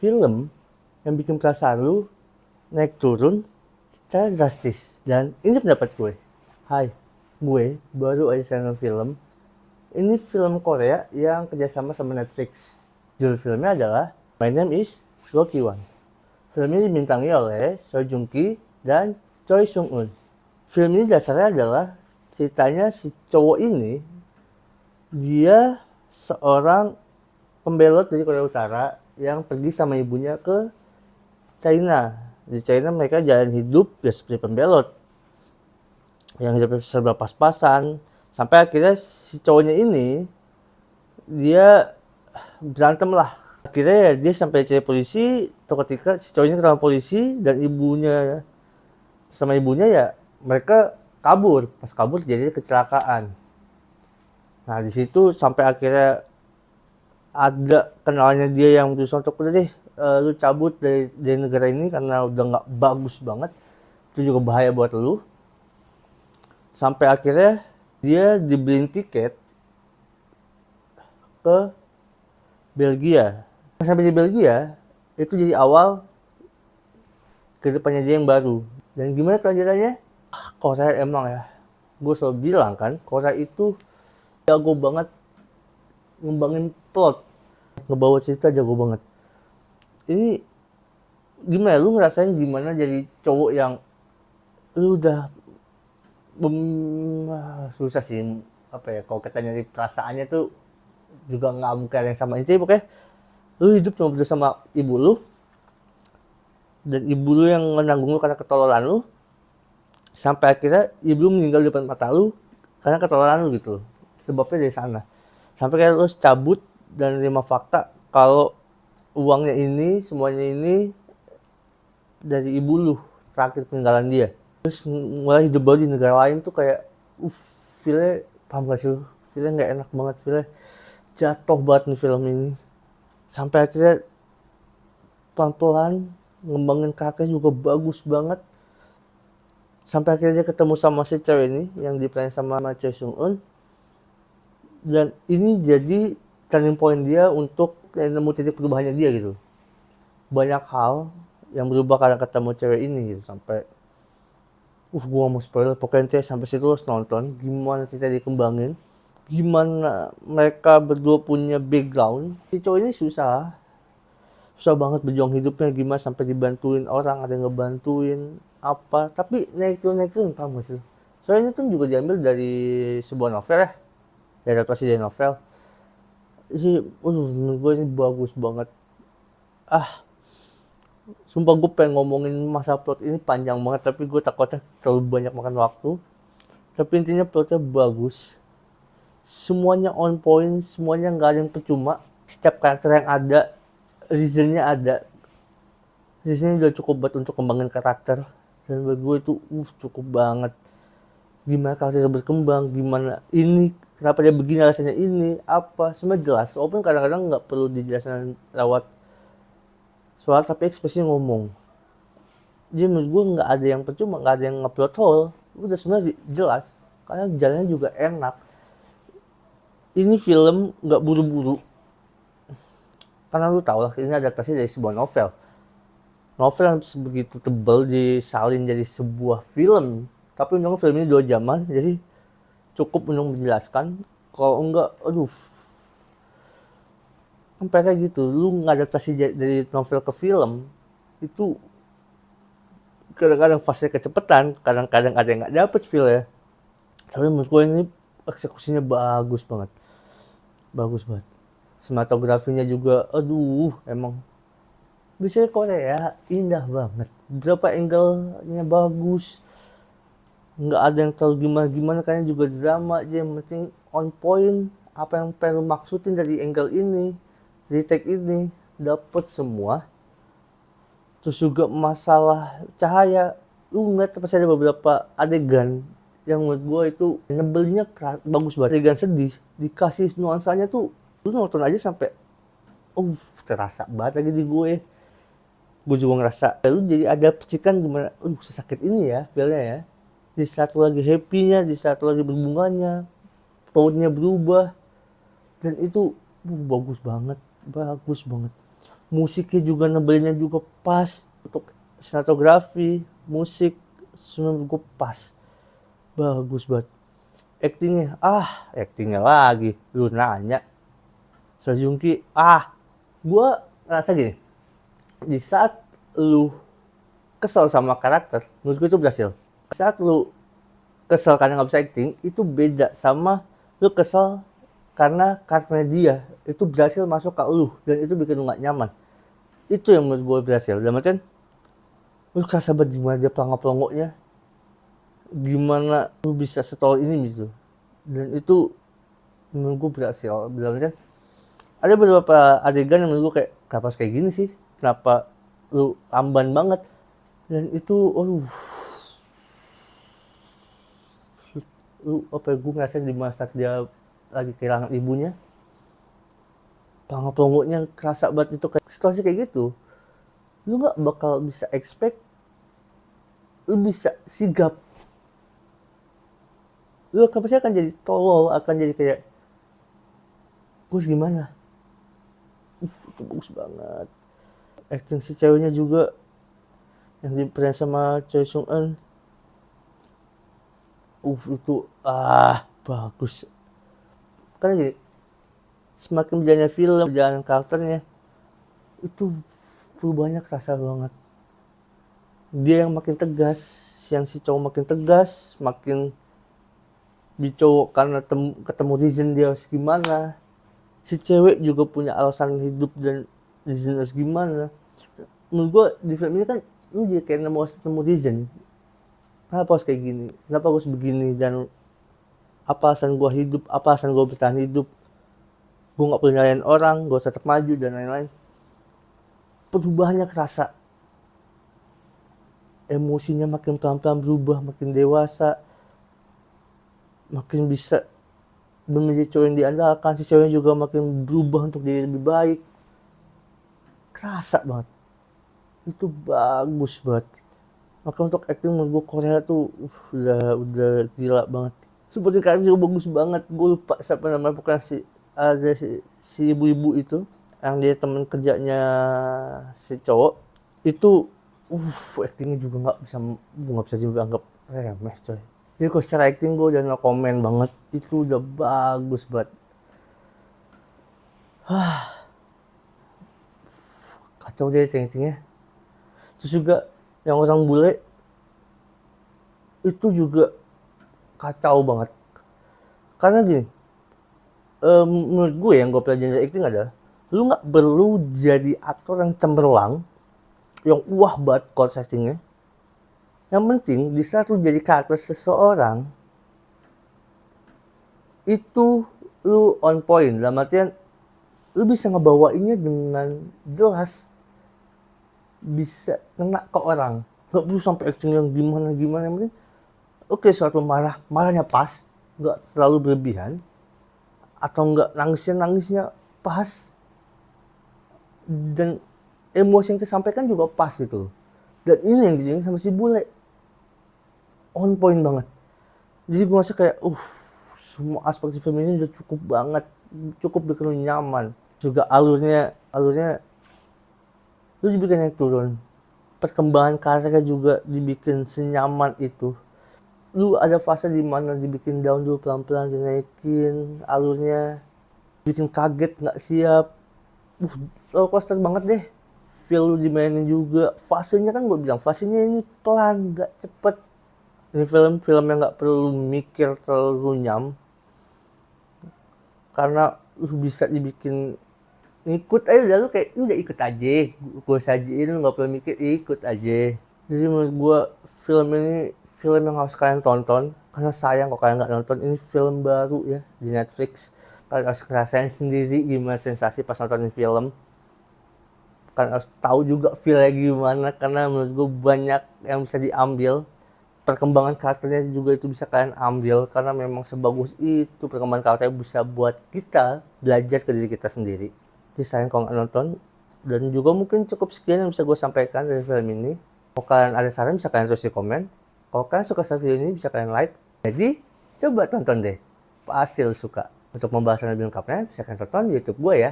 film yang bikin perasaan lu naik turun secara drastis. Dan ini pendapat gue. Hai, gue baru aja nonton film. Ini film Korea yang kerjasama sama Netflix. Judul filmnya adalah My Name is Rocky One. Film ini dibintangi oleh Seo Joong Ki dan Choi Sung Eun. Film ini dasarnya adalah ceritanya si cowok ini, dia seorang pembelot dari Korea Utara yang pergi sama ibunya ke China. Di China mereka jalan hidup ya seperti pembelot, yang hidupnya serba pas-pasan. Sampai akhirnya si cowoknya ini, dia berantem lah. Akhirnya ya dia sampai cari polisi, atau ketika si cowoknya ketemu polisi dan ibunya sama ibunya ya mereka kabur. Pas kabur jadi kecelakaan. Nah di situ sampai akhirnya ada kenalannya dia yang berusaha untuk udah deh lu cabut dari negara ini karena udah nggak bagus banget, itu juga bahaya buat lu. Sampai akhirnya dia dibeliin tiket ke Belgia. Sampai di Belgia itu jadi awal kehidupannya dia yang baru. Dan gimana kelanjutannya? Korea emang ya, gue selalu bilang kan, Korea itu jago banget ngembangin plot, ngebawa cerita jago banget. Ini gimana, lu ngerasain gimana jadi cowok yang lu udah susah sih apa ya, kalau kita nyari perasaannya tuh juga nggak mungkin ada yang sama. Jadi pokoknya lu hidup cuma berdua sama ibu lu, dan ibu lu yang menanggung lu karena ketololan lu, sampai akhirnya ibu lu meninggal di depan mata lu karena ketololan lu gitu. Sebabnya dari sana. Sampai kayak lu cabut dan terima fakta kalau uangnya ini, semuanya ini dari ibu lu terakhir peninggalan dia. Terus mulai hidup baru di negara lain tuh kayak feel-nya, paham gak sih lu? Feel-nya gak enak banget, feel-nya jatuh banget nih film ini. Sampai akhirnya pelan-pelan ngembangin karakternya juga bagus banget. Sampai akhirnya dia ketemu sama si cewek ini yang diperanin sama Choi Sung Eun. Dan ini jadi turning point dia untuk nemu titik perubahannya dia gitu. Banyak hal yang berubah karena ketemu cewek ini gitu. Sampai gua mau spoiler, pokoknya sampai situ harus nonton gimana cerita dikembangin, gimana mereka berdua punya background. Si cowok ini susah banget berjuang hidupnya, gimana sampai dibantuin orang, ada yang ngebantuin apa, tapi naik turun paham gak sih? Soalnya ini kan juga diambil dari sebuah novel ya, dari adaptasi dari novel. Jadi menurut gue ini bagus banget. Sumpah gue pengen ngomongin masa plot ini panjang banget, tapi gue takutnya terlalu banyak makan waktu. Tapi intinya plotnya bagus, semuanya on point, semuanya nggak ada yang percuma. Setiap karakter yang ada, reasonnya ada. Reasonnya udah cukup buat untuk kembangin karakter. Dan bagi gue itu cukup banget. Gimana karakternya berkembang, gimana ini, kenapa dia begini alasannya ini, apa, semua jelas. Walaupun kadang-kadang nggak perlu dijelaskan lewat soal, tapi ekspresinya ngomong. Jadi menurut gue nggak ada yang percuma, nggak ada yang nge-plot hole, udah sebenarnya jelas karena jalannya juga enak. Ini film nggak buru-buru karena lu tau lah ini adaptasi dari sebuah novel yang sebegitu tebal disalin jadi sebuah film. Tapi untung film ini 2 jaman, jadi cukup untuk menjelaskan. Kalau enggak, sampai kayak gitu, lu ngadaptasi dari novel ke film itu kadang-kadang fase kecepatan, kadang-kadang ada yang nggak dapet feel ya. Tapi menurut gue ini eksekusinya bagus banget, sinematografinya juga emang biasanya Korea indah banget, berapa angle-nya bagus, nggak ada yang terlalu gimana-gimana, kayaknya juga drama aja, yang penting on point. Apa yang pengen maksudin dari angle ini, dari take ini, dapet semua. Terus juga masalah cahaya, lu ngeliat pasti ada beberapa adegan yang menurut gue itu nebelnya bagus banget. Adegan sedih dikasih nuansanya tuh, lu nonton aja sampai terasa banget lagi di gue. Gue juga ngerasa lu jadi ada percikan gimana, sesakit ini ya feelnya ya. Di satu lagi happy-nya, di satu lagi berbunganya, tone-nya berubah, dan itu bagus banget. musiknya juga nebelinnya juga pas, untuk sinematografi, musik, semua menurut gue pas, bagus banget. Actingnya lagi, lu nanya. Seo Joong Ki, gue ngerasa gini, di saat lu kesel sama karakter, menurut gue itu berhasil. Saat lu kesel karena nggak bisa acting, itu beda sama lu kesel karena karakternya dia itu berhasil masuk ke lu dan itu bikin lu nggak nyaman. Itu yang menurut gue berhasil. Dan macam lu kerasa banget gimana dia pelongo-pelongonya, gimana lu bisa setol ini gitu. Dan itu menurut gue berhasil. Bilang kan ada beberapa adegan yang menurut gue kayak kenapa harus kayak gini sih, kenapa lu lamban banget, dan itu lu gue ngerasa di masa dia lagi kehilangan ibunya, pelongo-pelongonya kerasa banget. Itu kayak situasi kayak gitu lu nggak bakal bisa expect lu bisa sigap, lu pasti akan jadi tolol, akan jadi kayak gue gimana. Itu bagus banget. Acting si ceweknya juga yang diperan sama Choi Sung Eun, itu bagus. Karena gini, semakin berjalannya film, perjalanan karakternya itu perubahannya kerasa banget. Dia yang makin tegas, yang si cowok makin tegas, makin cowok karena ketemu reason dia harus gimana. Si cewek juga punya alasan hidup dan reason harus gimana. Menurut gue di film ini kan lu jadi kayak ketemu reason. Kenapa harus kayak gini? Kenapa harus begini? Dan apa alasan gue hidup? Apa alasan gue bertahan hidup? Gue gak perlu nyalain orang, gue tetap maju dan lain-lain. Perubahannya kerasa. Emosinya makin pelan-pelan berubah, makin dewasa. Makin bisa menjadi cowok yang diandalkan. Si cowoknya juga makin berubah untuk jadi lebih baik. Kerasa banget. Itu bagus banget. Maka untuk acting menurut gue Korea tuh udah gila banget. Seperti karakter juga bagus banget. Gue lupa siapa namanya, bukan ada si ibu-ibu itu yang dia teman kerjanya si cowok itu. Actingnya juga nggak bisa dianggap remeh coy. Jadi kalau secara acting gue udah no comment banget. Itu udah bagus banget. Kacau deh actingnya. Terus juga yang orang bule itu juga kacau banget. Karena gini, menurut gue yang gue pelajarin dari acting adalah lu nggak perlu jadi aktor yang cemerlang, yang wah banget coach actingnya. Yang penting di saat lu jadi karakter seseorang itu lu on point, dalam artian lu bisa ngebawainnya dengan jelas, bisa kena ke orang. Nggak perlu sampai acting yang gimana yang penting oke, suatu marahnya pas, nggak terlalu berlebihan, atau nggak nangisnya pas, dan emosi yang disampaikan juga pas gitu loh. Dan ini yang dijadiin sama si bule on point banget. Jadi gue ngerasa kayak semua aspek di film ini udah cukup banget, cukup bikin lu nyaman. Juga alurnya lu dibikin yang turun, perkembangan karakternya juga dibikin senyaman itu. Lu ada fase di mana dibikin down dulu, pelan-pelan dinaikin alurnya, bikin kaget, nggak siap. Roller coaster banget deh. Feel lu dimainin juga. Fasenya kan gue bilang, fasenya ini pelan, nggak cepet. Ini film yang nggak perlu mikir terlalu runyam. Karena lu bisa dibikin ngikut aja, lu kayak udah ikut aja. Gue sajiin, lu nggak perlu mikir, ikut aja. Jadi menurut gue film ini film yang harus kalian tonton. Karena sayang kalau kalian nggak nonton. Ini film baru ya di Netflix. Kalian harus ngerasain sendiri gimana sensasi pas nontonin film. Kalian harus tahu juga feel-nya gimana. Karena menurut gue banyak yang bisa diambil. Perkembangan karakternya juga itu bisa kalian ambil. Karena memang sebagus itu perkembangan karakternya bisa buat kita belajar ke diri kita sendiri. Jadi sayang kalau nggak nonton. Dan juga mungkin cukup sekian yang bisa gue sampaikan dari film ini. Kalau kalian ada saran bisa kalian tulis di komen. Kalau kalian suka sama video ini bisa kalian like. Jadi coba tonton deh. Pasti suka. Untuk pembahasan lebih lengkapnya bisa kalian tonton di YouTube gue ya.